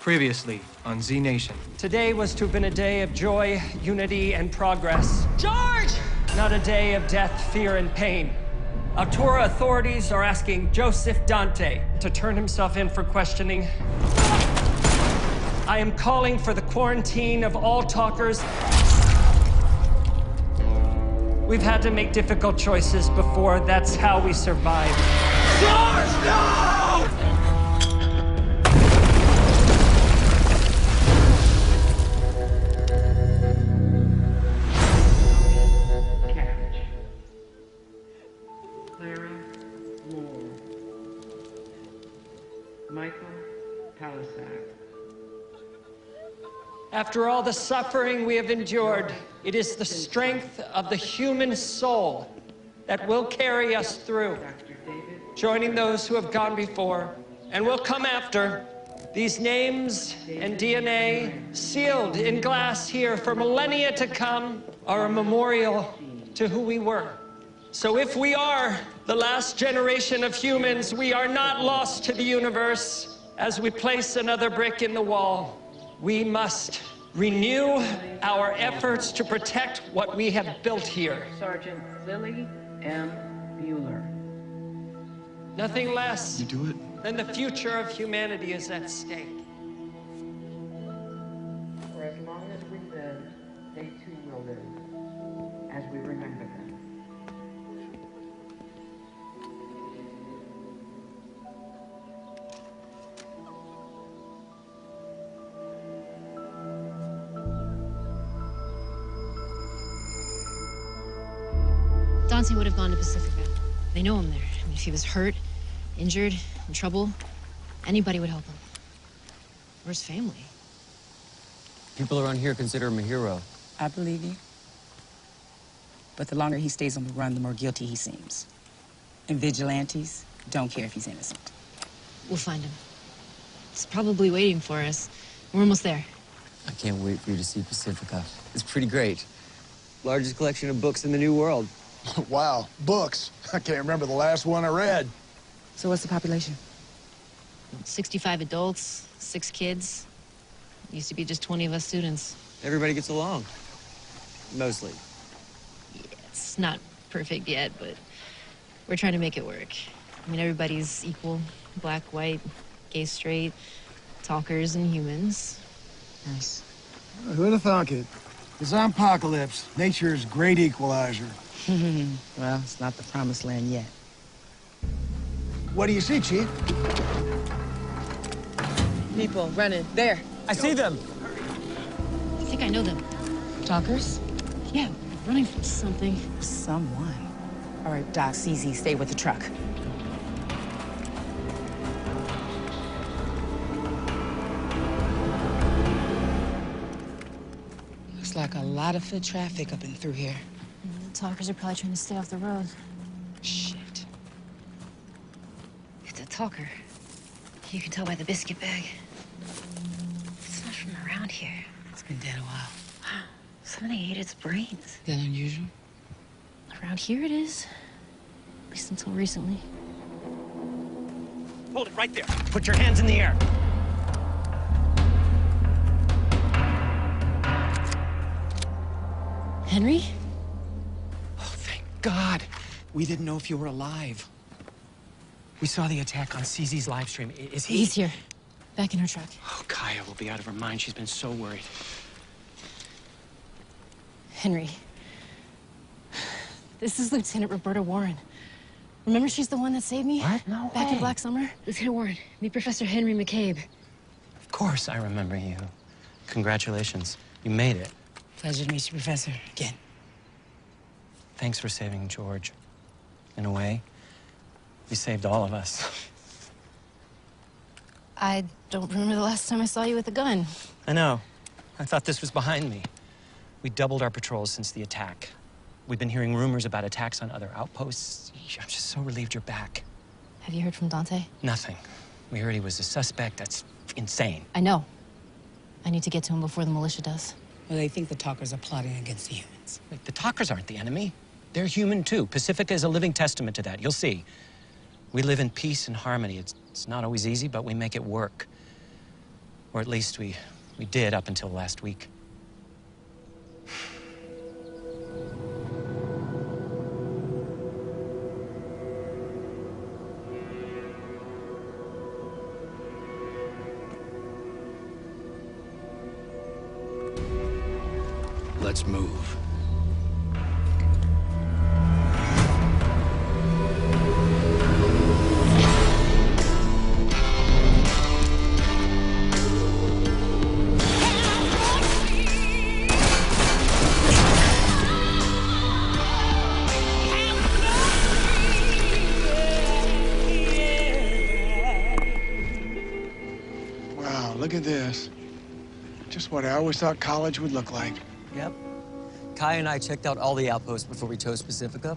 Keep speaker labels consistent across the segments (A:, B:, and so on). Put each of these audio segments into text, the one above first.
A: Previously on Z Nation.
B: Today was to have been a day of joy, unity, and progress.
C: George!
B: Not a day of death, fear, and pain. Altura authorities are asking Joseph Dante to turn himself in for questioning. I am calling for the quarantine of all talkers. We've had to make difficult choices before. That's how we survive.
C: George, no!
D: Clara Moore. Michael Palisak.
B: After all the suffering we have endured, it is the strength of the human soul that will carry us through, joining those who have gone before and will come after. These names and DNA, sealed in glass here for millennia to come, are a memorial to who we were. So if we are the last generation of humans, we are not lost to the universe. As we place another brick in the wall, we must renew our efforts to protect what we have built here.
D: Sergeant Lily M. Mueller.
B: Nothing less than the future of humanity is at stake.
D: For as long as we live, they too will live, as we remember them.
E: Dante would have gone to Pacifica. They know him there. I mean, if he was hurt, injured, in trouble, anybody would help him. Or his family.
F: People around here consider him a hero.
G: I believe you. But the longer he stays on the run, the more guilty he seems. And vigilantes don't care if he's innocent.
E: We'll find him. He's probably waiting for us. We're almost there.
F: I can't wait for you to see Pacifica. It's pretty great. Largest collection of books in the New World.
H: Wow, books. I can't remember the last one I read.
G: So what's the population?
E: 65 adults, 6 kids. Used to be just 20 of us students.
F: Everybody gets along. Mostly.
E: Yeah, it's not perfect yet, but we're trying to make it work. I mean, everybody's equal. Black, white, gay, straight, talkers and humans.
G: Nice.
H: Who'd have thunk it? It's an apocalypse. Nature's great equalizer.
G: Well, it's not the promised land yet.
H: What do you see, Chief?
G: People running. There.
F: I see them!
E: I think I know them.
G: Talkers?
E: Yeah, running from something.
G: Someone. All right, Doc, CZ, stay with the truck. Looks like a lot of foot traffic up and through here.
E: The talkers are probably trying to stay off the road.
G: Shit.
E: It's a talker. You can tell by the biscuit bag. It's not from around here.
G: It's been dead a while.
E: Somebody ate its brains.
G: That unusual?
E: Around here it is. At least until recently.
B: Hold it right there. Put your hands in the air.
E: Henry?
I: Oh, thank God. We didn't know if you were alive. We saw the attack on CZ's live stream. Is he?
E: He's here. Back in her truck.
I: Oh, Kaya will be out of her mind. She's been so worried.
E: Henry. This is Lieutenant Roberta Warren. Remember she's the one that saved me?
I: What? No
E: Back in
I: way.
E: Black Summer? Lieutenant Warren, meet Professor Henry McCabe.
I: Of course I remember you. Congratulations. You made it.
G: Pleasure to meet you, Professor. Again.
I: Thanks for saving George. In a way, you saved all of us.
E: I don't remember the last time I saw you with a gun.
I: I know. I thought this was behind me. We doubled our patrols since the attack. We've been hearing rumors about attacks on other outposts. I'm just so relieved you're back.
E: Have you heard from Dante?
I: Nothing. We heard he was a suspect. That's insane.
E: I know. I need to get to him before the militia does.
G: Well, they think the talkers are plotting against the humans.
I: Wait, the talkers aren't the enemy. They're human, too. Pacifica is a living testament to that. You'll see. We live in peace and harmony. It's not always easy, but we make it work. Or at least we did up until last week.
H: Let's move. Wow, look at this. Just what I always thought college would look like.
F: Yep. Kai and I checked out all the outposts before we chose Pacifica.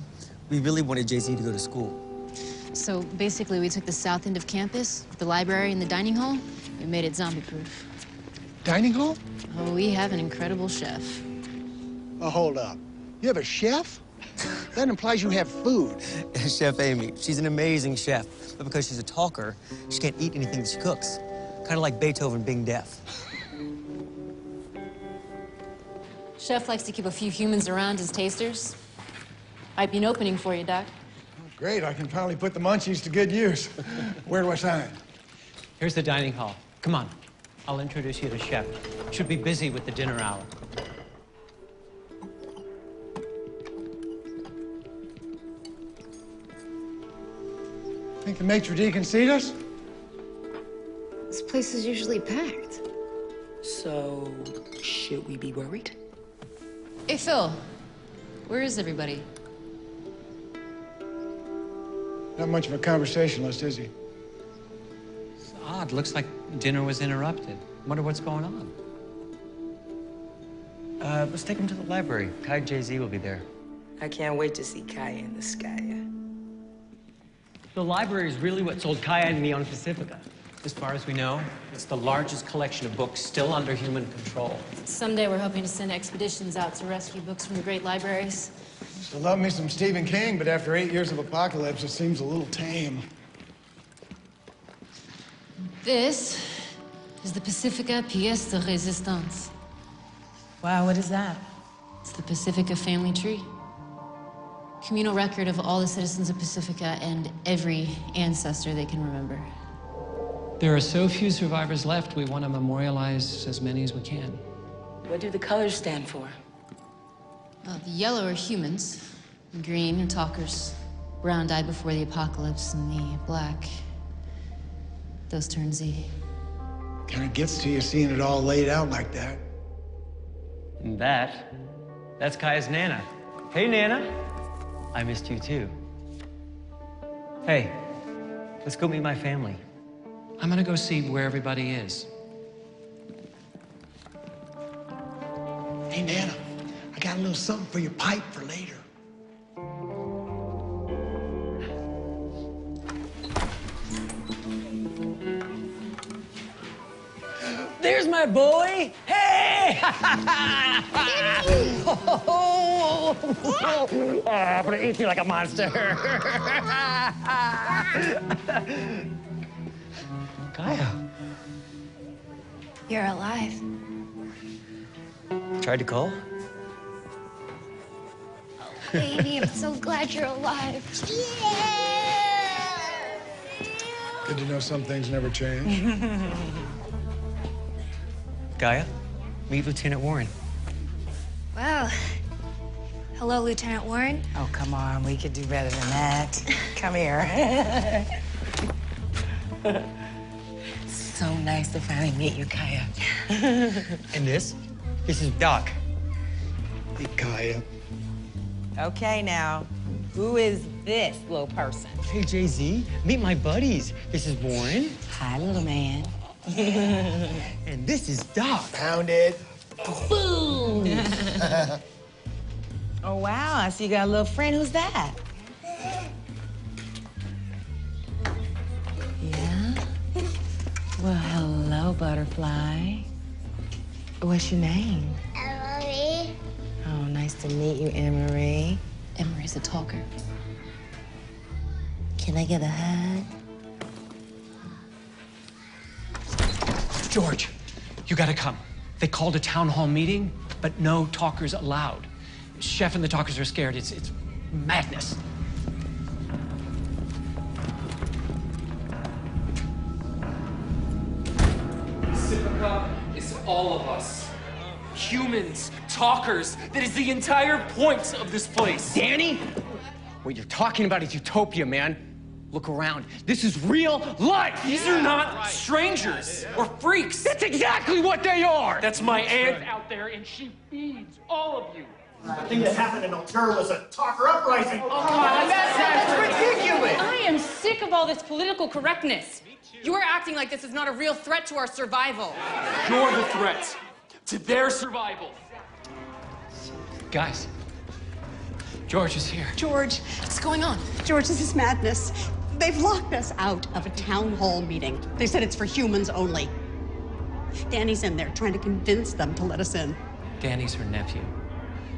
F: We really wanted Jay-Z to go to school.
E: So basically, we took the south end of campus, the library and the dining hall. We made it zombie-proof.
H: Dining hall?
E: Oh, we have an incredible chef.
H: Oh, hold up. You have a chef? That implies you have food.
F: Chef Amy, she's an amazing chef, but because she's a talker, she can't eat anything that she cooks. Kind of like Beethoven being deaf.
E: Chef likes to keep a few humans around as tasters. Might be an opening for you, Doc.
H: Great, I can finally put the munchies to good use. Where do I sign?
I: Here's the dining hall. Come on. I'll introduce you to Chef. Should be busy with the dinner hour.
H: Think the maitre d' can seat us?
J: This place is usually packed.
G: So, should we be worried?
E: Hey, Phil. Where is everybody?
H: Not much of a conversationalist, is he?
I: It's odd. Looks like dinner was interrupted. Wonder what's going on. Let's take him to the library. Kai and Jay-Z will be there.
G: I can't wait to see Kaya in the sky.
I: The library is really what sold Kaya and me on Pacifica. As far as we know, it's the largest collection of books still under human control.
E: Someday we're hoping to send expeditions out to rescue books from the great libraries.
H: Still love me some Stephen King, but after 8 years of apocalypse, it seems a little tame.
E: This is the Pacifica Pièce de Résistance.
G: Wow, what is that?
E: It's the Pacifica family tree. Communal record of all the citizens of Pacifica and every ancestor they can remember.
B: There are so few survivors left, we want to memorialize as many as we can.
G: What do the colors stand for?
E: The yellow are humans, the green are talkers, brown died before the apocalypse, and the black, those turn Z.
H: Kind of gets to you seeing it all laid out like that.
I: And that's Kaya's Nana. Hey, Nana. I missed you, too. Hey, let's go meet my family.
B: I'm gonna go see where everybody is.
H: Hey, Nana, I got a little something for your pipe for later.
G: There's my boy! Hey!
I: I'm gonna eat you like a monster. Kaya.
J: You're alive.
F: Tried to call?
J: Baby, I'm so glad you're alive.
H: Good to know some things never change.
I: Kaya, meet Lieutenant Warren.
J: Well, hello, Lieutenant Warren.
G: Oh, come on, we could do better than that. Come here. So nice to finally meet you, Kaya.
I: And this is Doc.
H: Hey, Kaya.
G: Okay, now, who is this little person?
I: Hey, Jay-Z, meet my buddies. This is Warren.
G: Hi, little man.
I: And this is Doc.
H: Pound it.
G: Boom! Oh, wow, I see you got a little friend. Who's that? Yeah? Well, hello, butterfly. What's your name?
J: Emily.
G: Oh, nice to meet you, Emery.
E: Emery's a talker.
G: Can I get a hug?
H: George,
B: You gotta come. They called a town hall meeting, but no talkers allowed. Chef and the talkers are scared. It's madness.
C: Pacifica is all of us. Humans, talkers, that is the entire point of this place.
K: Danny? What you're talking about is utopia, man. Look around. This is real life.
C: These are not strangers or freaks.
K: That's exactly what they are.
C: That's my aunt out there, and she feeds all of you.
L: The thing that happened in Altura was a talker uprising.
K: Oh, come on, that's ridiculous.
M: I am sick of all this political correctness. You are acting like this is not a real threat to our survival.
C: You're the threat to their survival.
B: Guys, George is here.
N: George,
M: What's going on?
N: George, this is madness. They've locked us out of a town hall meeting. They said it's for humans only. Danny's in there trying to convince them to let us in.
B: Danny's her nephew.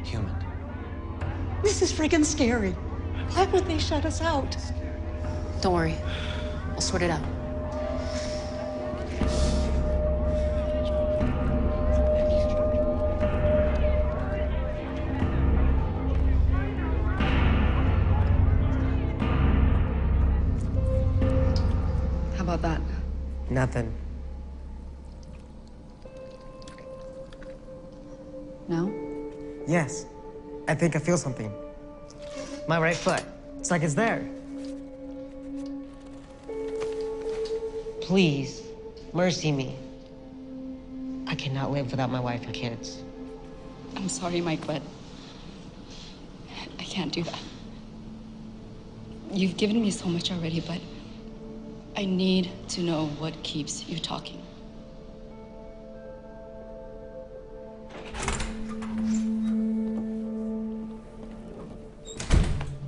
B: Human.
N: This is friggin' scary. Why would they shut us out?
M: Don't worry. We'll sort it out.
N: How about that?
K: Nothing.
N: No?
K: Yes. I think I feel something. My right foot. It's like it's there.
O: Please, mercy me. I cannot live without my wife and kids.
N: I'm sorry, Mike, but I can't do that. You've given me so much already, but I need to know what keeps you talking.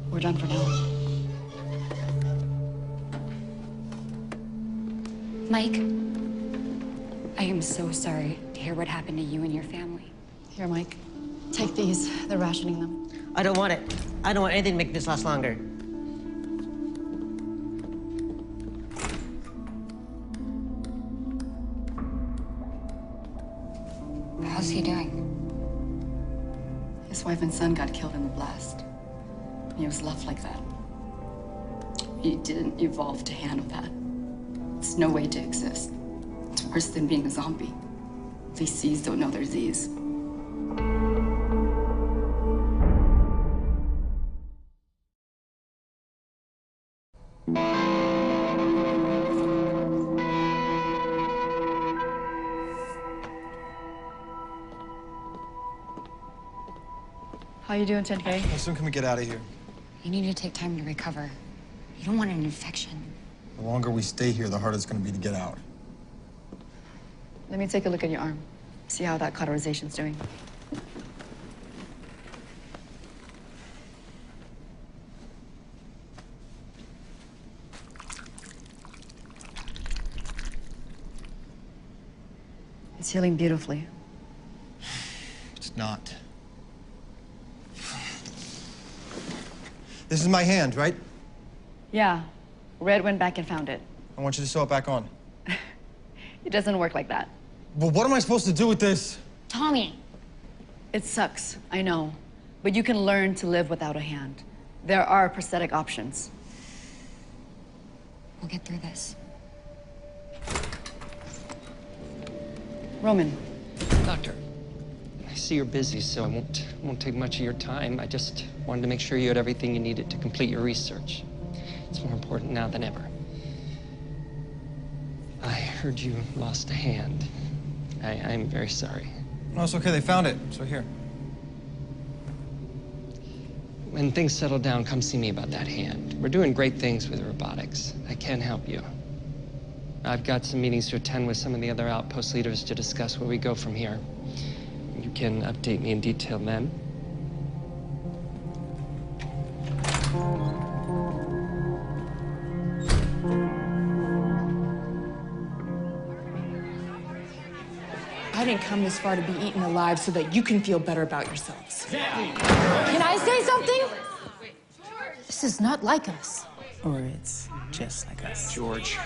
N: We're done for now.
P: Mike, I am so sorry to hear what happened to you and your family.
N: Here, Mike. Take these. They're rationing them.
O: I don't want it. I don't want anything to make this last longer.
P: How's he doing?
N: His wife and son got killed in the blast. He was left like that. He didn't evolve to handle that. It's no way to exist. It's worse than being a zombie. These Z's don't know they're Z's. How you doing, 10K?
Q: How soon can we get out of here?
P: You need to take time to recover. You don't want an infection.
Q: The longer we stay here, the harder it's going to be to get out.
N: Let me take a look at your arm. See how that cauterization's doing. It's healing beautifully.
Q: It's not. This is my hand, right?
N: Yeah. Red went back and found it.
Q: I want you to sew it back on.
N: It doesn't work like that.
Q: Well, what am I supposed to do with this?
P: Tommy!
N: It sucks, I know. But you can learn to live without a hand. There are prosthetic options.
P: We'll get through this.
N: Roman.
I: Doctor, I see you're busy, so I won't take much of your time. I just wanted to make sure you had everything you needed to complete your research. It's more important now than ever. I heard you lost a hand. I'm very sorry.
Q: No, it's okay. They found it. So here.
I: When things settle down, come see me about that hand. We're doing great things with robotics. I can help you. I've got some meetings to attend with some of the other outpost leaders to discuss where we go from here. You can update me in detail then.
M: I didn't come this far to be eaten alive so that you can feel better about yourselves.
E: Can I say something? This is not like us.
G: Or it's just like us.
C: George,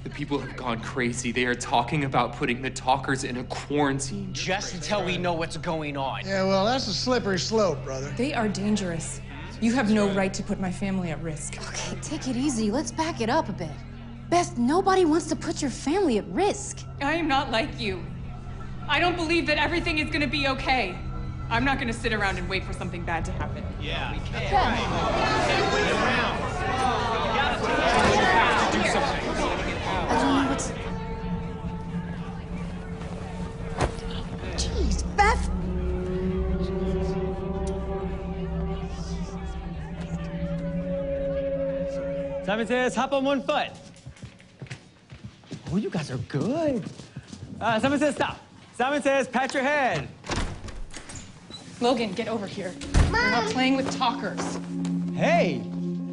C: the people have gone crazy. They are talking about putting the talkers in a quarantine.
K: Just until we know what's going on.
H: Yeah, well, that's a slippery slope, brother.
M: They are dangerous. You have no right to put my family at risk.
J: Okay, take it easy. Let's back it up a bit. Beth, nobody wants to put your family at risk.
M: I am not like you. I don't believe that everything is gonna be okay. I'm not gonna sit around and wait for something bad to happen.
K: Yeah, we can't.
J: Can't
K: wait around.
C: Do something.
J: I don't know what's... Jeez, Beth!
F: Simon says, hop on one foot. Oh, you guys are good. Simon says, stop. Simon says, pat your head.
M: Logan, get over here. We're not playing with talkers.
F: Hey,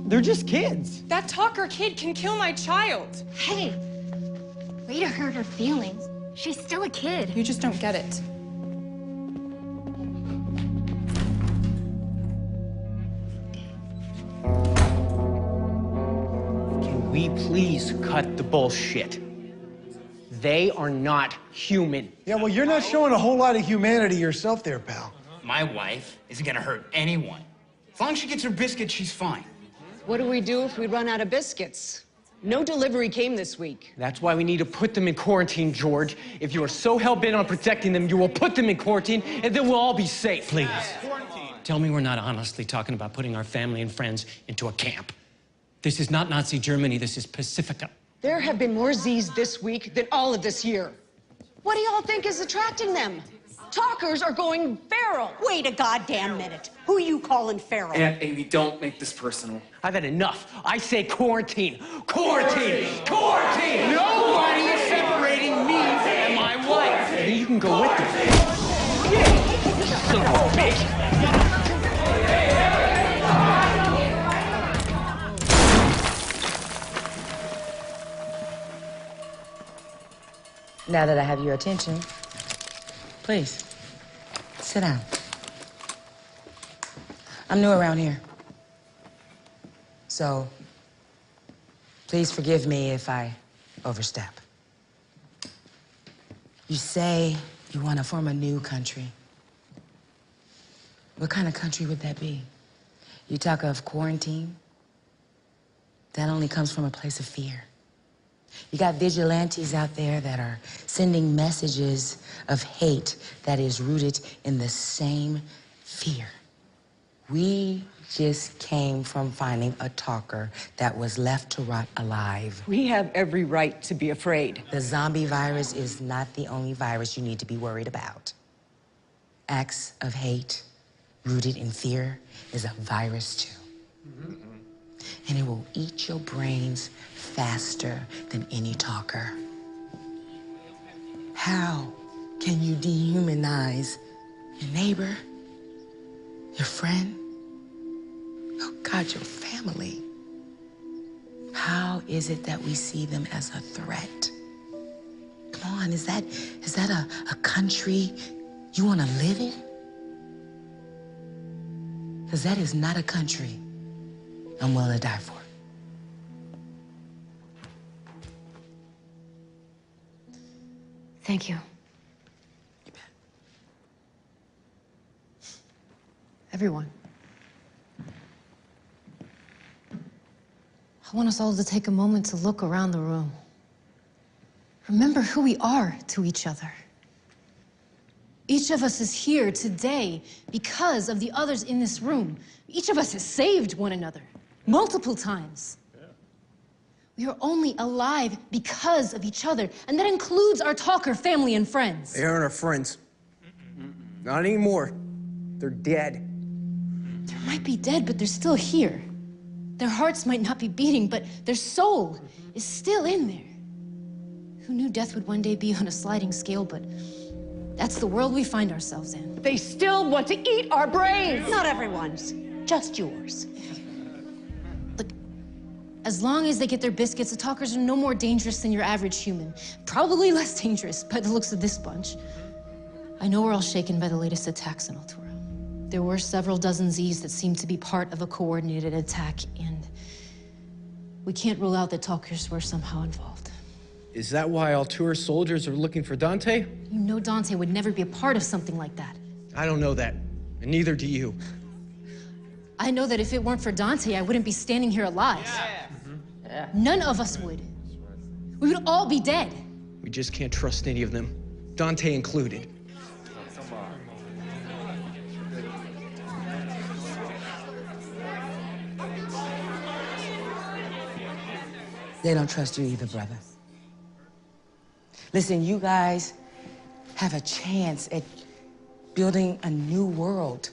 F: they're just kids.
M: That talker kid can kill my child.
J: Hey, way to hurt her feelings. She's still a kid.
M: You just don't get it.
K: Can we please cut the bullshit? They are not human.
H: Yeah, well, you're not showing a whole lot of humanity yourself there, pal.
R: My wife isn't gonna hurt anyone. As long as she gets her biscuits, she's fine.
S: What do we do if we run out of biscuits? No delivery came this week.
K: That's why we need to put them in quarantine, George. If you are so hell-bent on protecting them, you will put them in quarantine, and then we'll all be safe.
T: Please. Tell me we're not honestly talking about putting our family and friends into a camp. This is not Nazi Germany, this is Pacifica.
S: There have been more Z's this week than all of this year. What do y'all think is attracting them? Talkers are going feral.
U: Wait a goddamn minute. Who you calling feral?
C: Aunt Amy, don't make this personal.
K: I've had enough. I say quarantine. Quarantine! Quarantine! Nobody is separating me and my wife. Then you can go with them. Son of a bitch.
G: Now that I have your attention, please, sit down. I'm new around here. So, please forgive me if I overstep. You say you want to form a new country. What kind of country would that be? You talk of quarantine? That only comes from a place of fear. You got vigilantes out there that are sending messages of hate that is rooted in the same fear. We just came from finding a talker that was left to rot alive.
U: We have every right to be afraid.
G: The zombie virus is not the only virus you need to be worried about. Acts of hate rooted in fear is a virus too. And it will eat your brains faster than any talker. How can you dehumanize your neighbor, your friend, oh God, your family? How is it that we see them as a threat? Come on, is that a country you want to live in? Because that is not a country I'm willing to die for.
J: Thank you.
G: You bet.
J: Everyone. I want us all to take a moment to look around the room. Remember who we are to each other. Each of us is here today because of the others in this room. Each of us has saved one another multiple times. We are only alive because of each other, and that includes our talker family and friends.
K: They aren't our friends. Not anymore. They're dead.
J: They might be dead, but they're still here. Their hearts might not be beating, but their soul is still in there. Who knew death would one day be on a sliding scale, but that's the world we find ourselves in.
U: They still want to eat our brains. Not everyone's, just yours.
J: Look, as long as they get their biscuits, the talkers are no more dangerous than your average human. Probably less dangerous by the looks of this bunch. I know we're all shaken by the latest attacks in Altura. There were several dozen Z's that seemed to be part of a coordinated attack, and We can't rule out that talkers were somehow involved.
A: Is that why Altua's soldiers are looking for Dante?
J: You know Dante would never be a part of something like that.
A: I don't know that, and neither do you.
J: I know that if it weren't for Dante, I wouldn't be standing here alive. None of us would. We would all be dead.
A: We just can't trust any of them, Dante included.
G: They don't trust you either, brother. Listen, you guys have a chance at building a new world.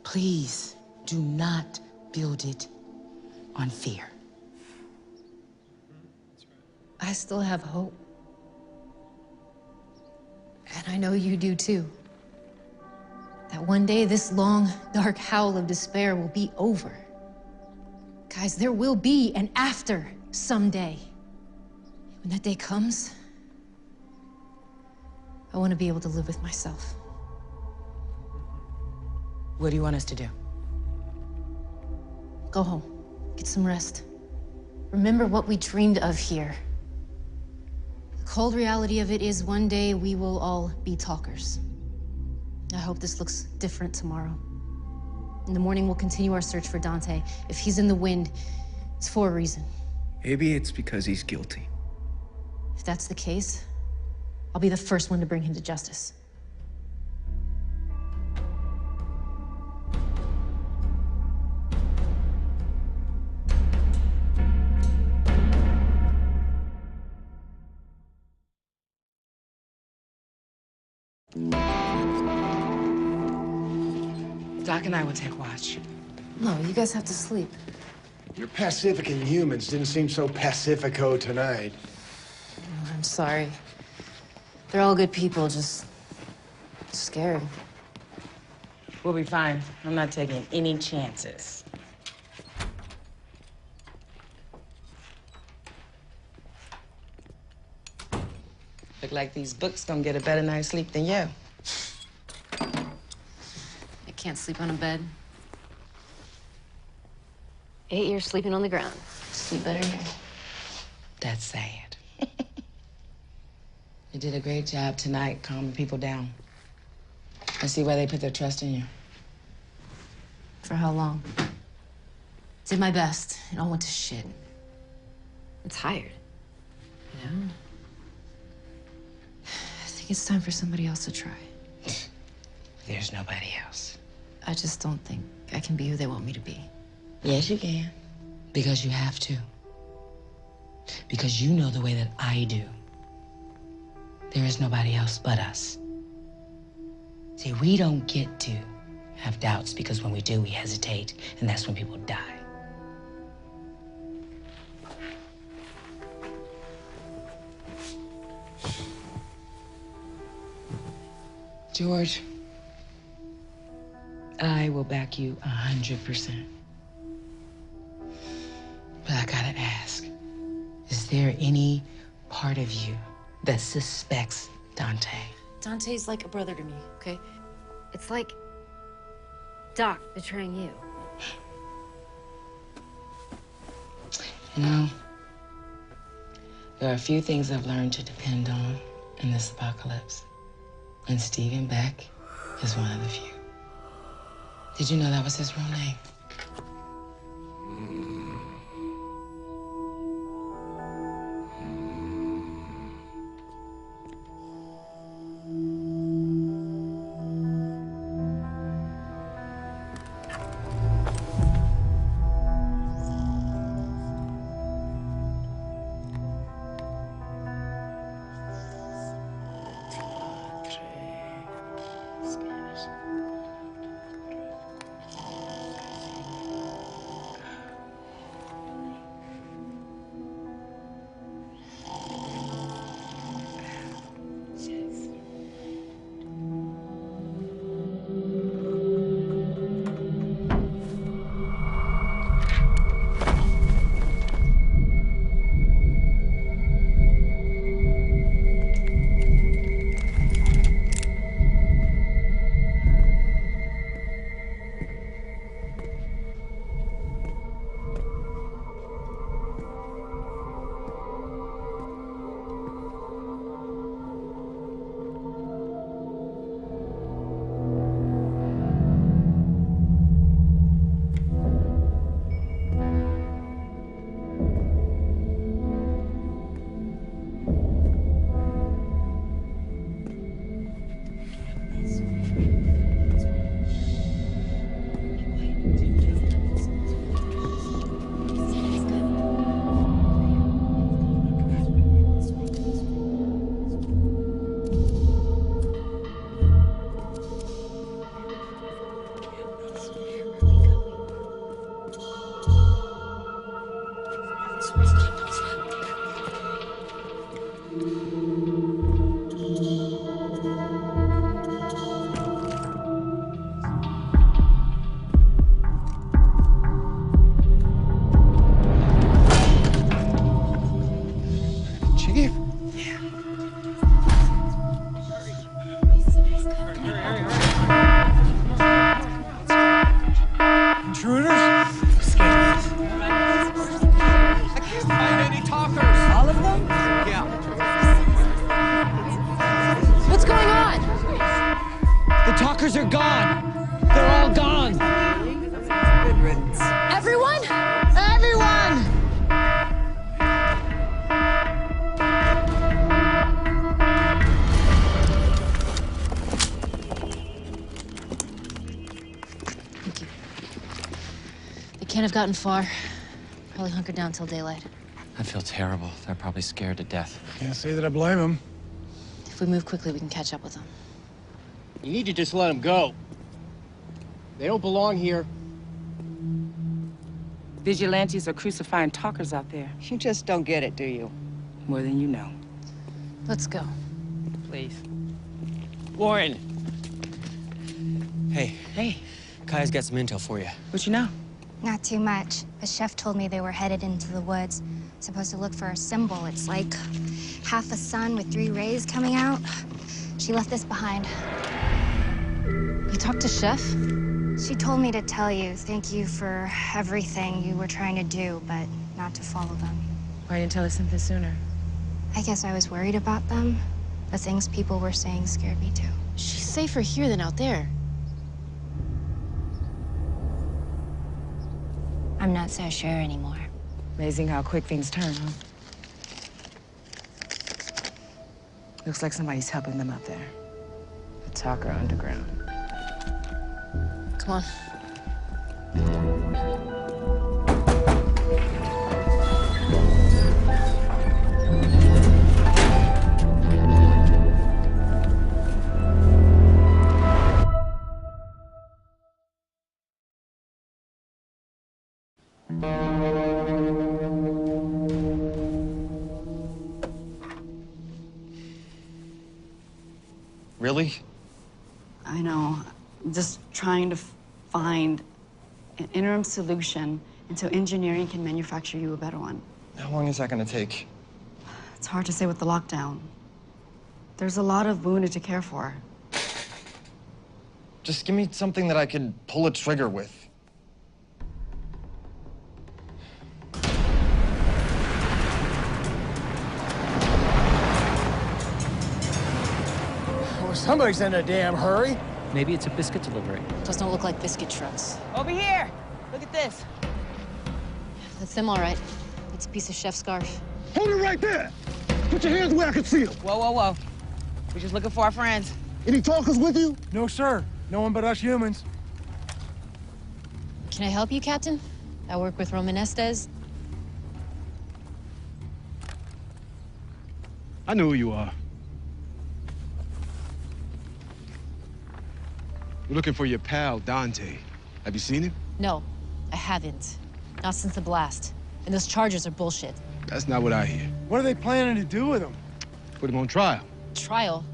G: Please do not build it on fear.
J: I still have hope. And I know you do too. That one day this long, dark howl of despair will be over. Guys, there will be an after someday. When that day comes, I want to be able to live with myself.
G: What do you want us to do?
J: Go home. Get some rest. Remember what we dreamed of here. The cold reality of it is one day we will all be talkers. I hope this looks different tomorrow. In the morning, we'll continue our search for Dante. If he's in the wind, it's for a reason.
A: Maybe it's because he's guilty.
J: If that's the case, I'll be the first one to bring him to justice.
G: Doc and I will take watch.
J: No, you guys have to sleep.
H: Your Pacifican humans didn't seem so pacifico tonight.
J: Oh, I'm sorry. They're all good people, just scared.
G: We'll be fine. I'm not taking any chances. Look like these books gonna get a better night's sleep than you.
J: I can't sleep on a bed.
E: 8 years sleeping on the ground. Sleep better here.
G: That's sad. You did a great job tonight calming people down. I see why they put their trust in you.
J: For how long? Did my best. It all went to shit.
E: I'm tired.
J: You know? I think it's time for somebody else to try.
G: There's nobody else.
J: I just don't think I can be who they want me to be.
G: Yes, you can. Because you have to. Because you know the way that I do. There is nobody else but us. See, we don't get to have doubts because when we do, we hesitate, and that's when people die. George, I will back you 100%. But I gotta ask, is there any part of you that suspects Dante?
J: Dante's like a brother to me, okay?
E: It's like Doc betraying you.
G: You know, there are a few things I've learned to depend on in this apocalypse. And Stephen Beck is one of the few. Did you know that was his real name?
J: have gotten far. Probably hunkered down till daylight.
F: I feel terrible. They're probably scared to death.
H: Can't say that I blame them.
J: If we move quickly, we can catch up with them.
K: You need to just let them go. They don't belong here.
G: Vigilantes are crucifying talkers out there.
S: You just don't get it, do you?
G: More than you know.
J: Let's go.
G: Please.
F: Warren! Hey.
G: Hey.
F: Kaya's got some intel for you.
G: What you know?
D: Not too much. The chef told me they were headed into the woods. Supposed to look for a symbol. It's like half a sun with 3 rays coming out. She left this behind.
J: You talked to Chef?
D: She told me to tell you thank you for everything you were trying to do, but not to follow them.
G: Why didn't you tell us something sooner?
D: I guess I was worried about them. The things people were saying scared me too.
J: She's safer here than out there.
D: I'm not so sure anymore.
G: Amazing how quick things turn, huh? Looks like somebody's helping them out there. The Talker Underground.
J: Come on.
Q: Really?
N: I know. I'm just trying to find an interim solution until engineering can manufacture you a better one.
Q: How long is that gonna take?
N: It's hard to say with the lockdown. There's a lot of wounded to care for.
Q: Just give me something that I could pull a trigger with.
H: Well, somebody's in a damn hurry.
T: Maybe it's a biscuit delivery.
J: Those don't look like biscuit trucks.
G: Over here! Look at this.
J: That's them, all right. It's a piece of Chef's scarf.
H: Hold it right there! Put your hands where I can see them.
G: Whoa, whoa, whoa. We're just looking for our friends.
H: Any talkers with you? No, sir. No one but us humans.
J: Can I help you, Captain? I work with Roman Estes.
V: I know who you are. We're looking for your pal, Dante. Have you seen him?
J: No, I haven't. Not since the blast. And those charges are bullshit.
V: That's not what I hear.
H: What are they planning to do with him?
V: Put him on trial.
J: Trial?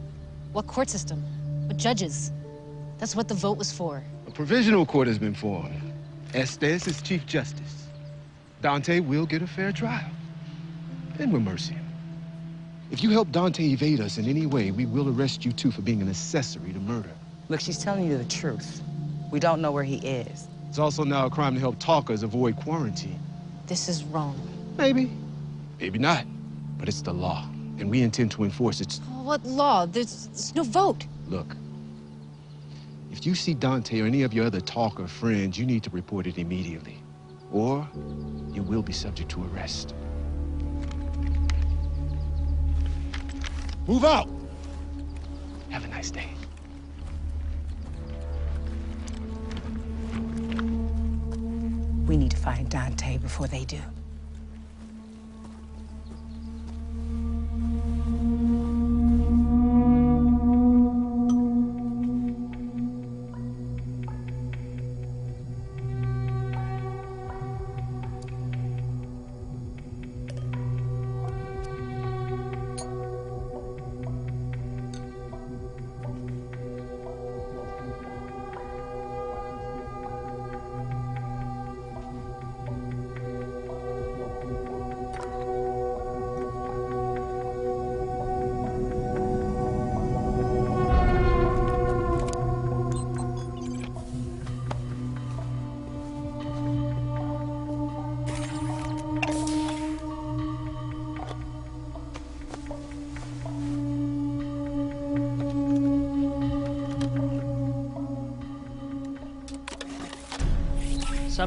J: What court system? What judges? That's what the vote was for.
V: A provisional court has been formed. Estes is Chief Justice. Dante will get a fair trial. Then we'll mercy him. If you help Dante evade us in any way, we will arrest you too for being an accessory to murder.
G: Look, she's telling you the truth. We don't know where he is.
V: It's also now a crime to help talkers avoid quarantine.
J: This is wrong.
V: Maybe. Maybe not. But it's the law, and we intend to enforce it.
J: What law? There's no vote.
V: Look, if you see Dante or any of your other talker friends, you need to report it immediately, or you will be subject to arrest.
H: Move out!
V: Have a nice day.
G: We need to find Dante before they do.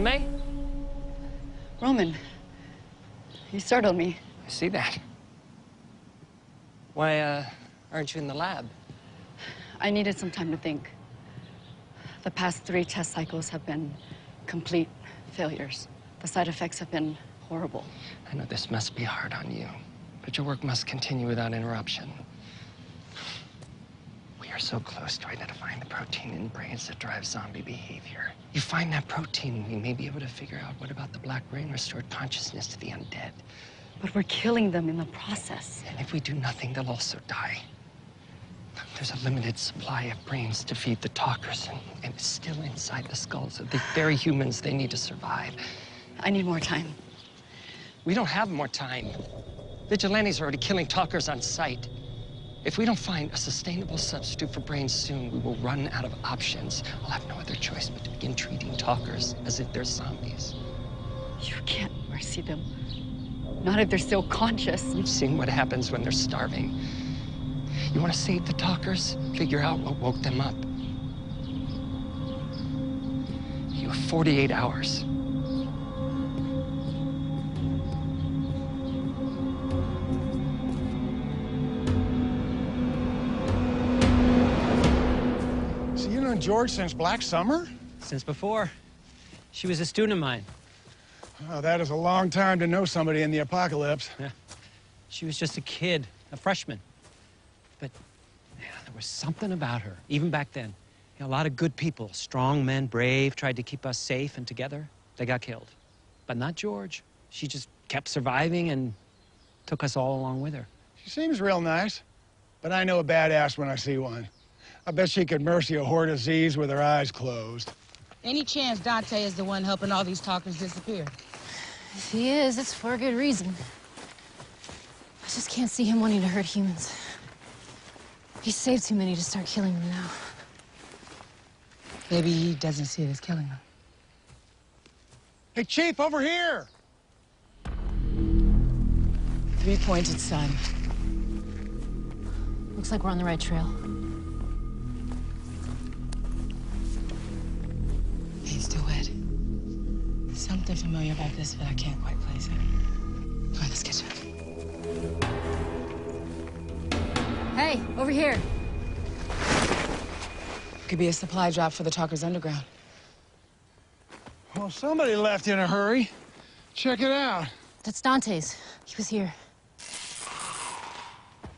B: May?
N: Roman, you startled me.
B: I see that. Why, aren't you in the lab?
N: I needed some time to think. The past 3 test cycles have been complete failures. The side effects have been horrible.
I: I know this must be hard on you, but your work must continue without interruption. We are so close to identifying the protein in brains that drives zombie behavior. You find that protein, we may be able to figure out what about the black brain restored consciousness to the undead.
N: But we're killing them in the process.
I: And if we do nothing, they'll also die. There's a limited supply of brains to feed the talkers, and it's still inside the skulls of the very humans they need to survive.
N: I need more time.
I: We don't have more time. Vigilantes are already killing talkers on sight. If we don't find a sustainable substitute for brains soon, we will run out of options. We'll have no other choice but to begin treating talkers as if they're zombies.
N: You can't mercy them. Not if they're still conscious.
I: You've seen what happens when they're starving. You want to save the talkers? Figure out what woke them up. You have 48 hours.
H: So you known George since Black Summer?
F: Since before. She was a student of mine.
H: Oh, that is a long time to know somebody in the apocalypse.
F: Yeah. She was just a kid, a freshman. But yeah, there was something about her, even back then. You know, a lot of good people, strong men, brave, tried to keep us safe and together. They got killed. But not George. She just kept surviving and took us all along with her.
H: She seems real nice, but I know a badass when I see one. I bet she could mercy a horde of Z's with her eyes closed.
G: Any chance Dante is the one helping all these talkers disappear?
J: If he is, it's for a good reason. I just can't see him wanting to hurt humans. He's saved too many to start killing them now.
G: Maybe he doesn't see it as killing them.
H: Hey, Chief, over here!
G: Three-pointed sun.
J: Looks like we're on the right trail.
G: He's still wet. Something familiar about this, but I can't quite place it. Come on, let's catch up.
J: Hey, over here.
G: Could be a supply drop for the Talkers Underground.
H: Well, somebody left in a hurry. Check it out.
J: That's Dante's. He was here.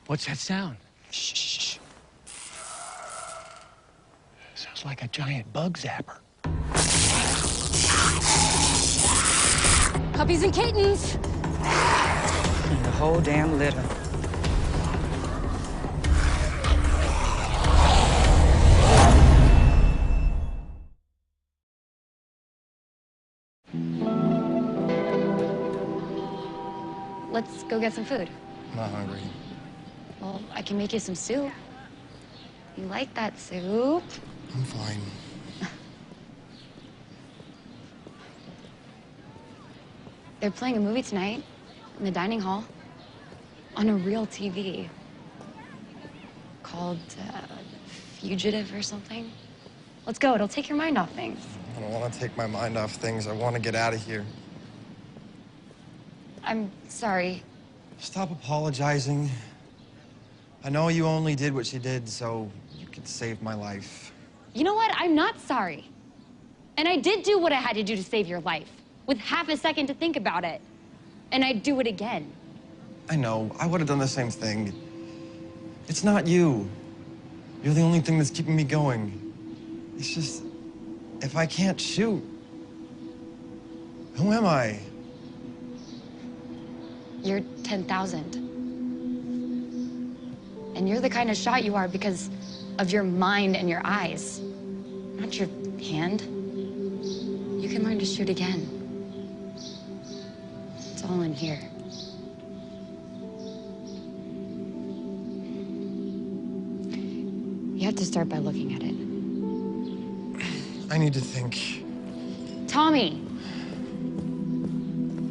F: What's that sound?
H: Shh, shh, shh. Sounds like a giant bug zapper.
J: Puppies and kittens.
G: And the whole damn litter.
D: Let's go get some food.
Q: I'm not hungry.
D: Well, I can make you some soup. You like that soup?
Q: I'm fine.
D: They're playing a movie tonight in the dining hall on a real TV called Fugitive or something. Let's go. It'll take your mind off things.
Q: I don't want to take my mind off things. I want to get out of here.
D: I'm sorry.
Q: Stop apologizing. I know you only did what you did so you could save my life.
D: You know what? I'm not sorry. And I did do what I had to do to save your life, with half a second to think about it. And I'd do it again.
Q: I know. I would have done the same thing. It's not you. You're the only thing that's keeping me going. It's just, if I can't shoot, who am I?
D: You're 10,000. And you're the kind of shot you are because of your mind and your eyes, not your hand. You can learn to shoot again. It's all in here. You have to start by looking at it.
Q: I need to think.
D: Tommy!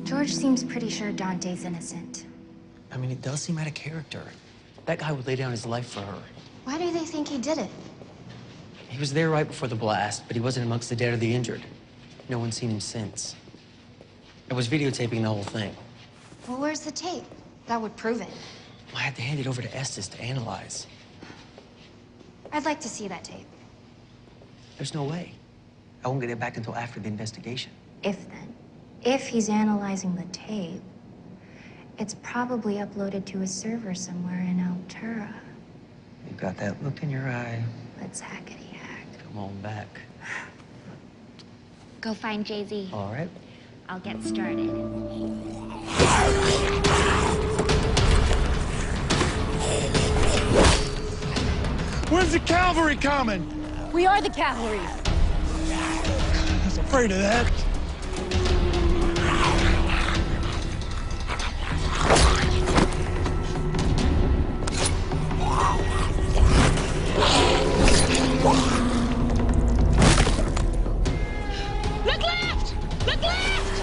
D: George seems pretty sure Dante's innocent.
T: I mean, it does seem out of character. That guy would lay down his life for her.
D: Why do they think he did it?
T: He was there right before the blast, but he wasn't amongst the dead or the injured. No one's seen him since. I was videotaping the whole thing.
D: Well, where's the tape? That would prove it.
T: I had to hand it over to Estes to analyze.
D: I'd like to see that tape.
T: There's no way. I won't get it back until after the investigation.
D: If then. If he's analyzing the tape, it's probably uploaded to a server somewhere in Altura.
T: You got that look in your eye.
D: Let's hackety hack.
T: Come on back.
D: Go find Jay-Z.
T: All right.
D: I'll get started.
H: When's the cavalry coming?
J: We are the cavalry.
H: I was afraid of that.
J: Look left! Look left!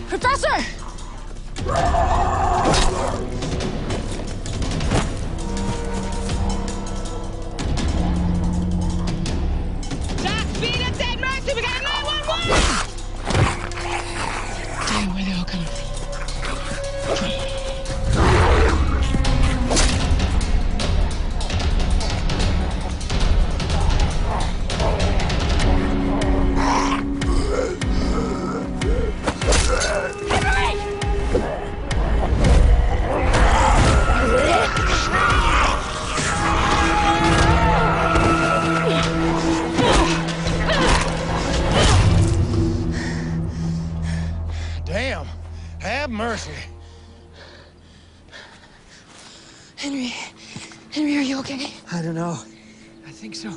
J: Professor! Doc, speed up that Mercy! We got a 911! Damn, where they all coming from?
H: Damn. Have mercy.
J: Henry, are you okay?
F: I don't know. I think so.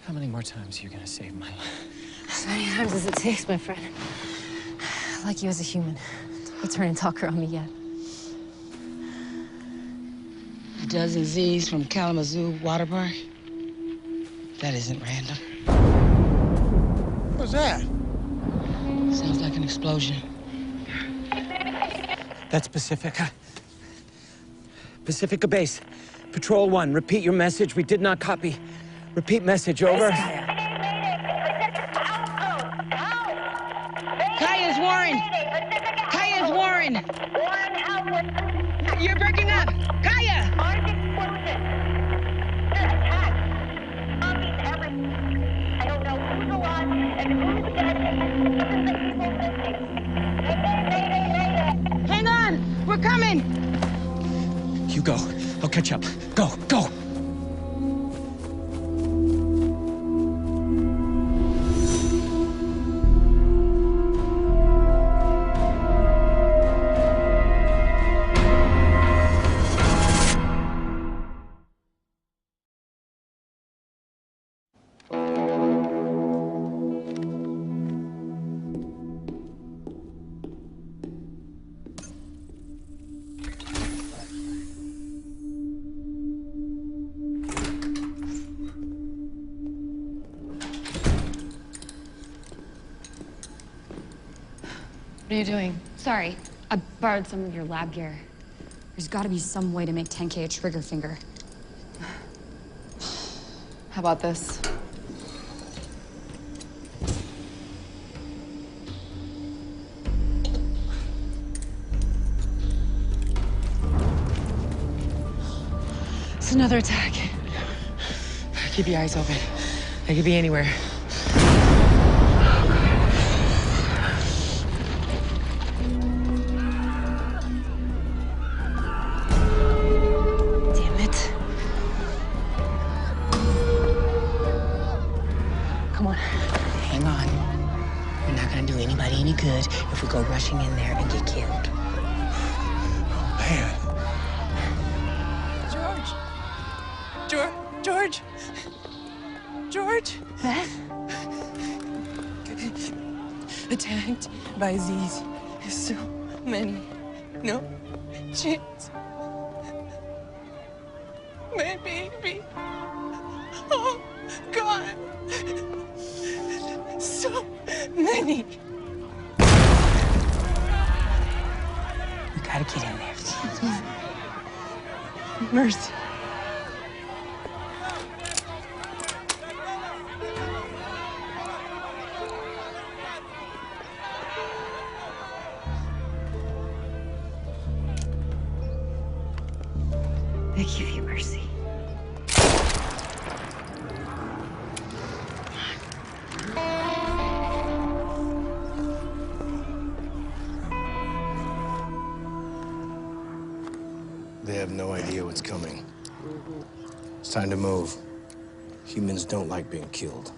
F: How many more times are you gonna save my life?
J: As many times as it takes, my friend. I like you as a human. Don't turn and talker on me yet.
G: A dozen Z's from Kalamazoo Water Park? That isn't random.
H: What's that?
G: Sounds like an explosion.
F: That's Pacifica. Pacifica Base. Patrol 1, repeat your message. We did not copy. Repeat message, over.
G: Kaya's Warren! Kaya's Warren! You're breaking up! Kaya! Hang on! We're coming!
F: You go. I'll catch up. Go, go!
J: What are you doing?
P: Sorry, I borrowed some of your lab gear. There's gotta be some way to make 10K a trigger finger.
M: How about this?
J: It's another attack.
G: Keep your eyes open. They could be anywhere.
J: Damn it. Come on.
G: Hang on. We're not gonna do anybody any good if we go rushing in there and get killed.
H: Man.
L: George?
J: Beth?
L: Attacked by Z's. So many. No chance. My baby. Oh, God. So many.
G: We gotta get in there.
L: Mercy.
P: I give you mercy.
O: They have no idea what's coming. It's time to move. Humans don't like being killed.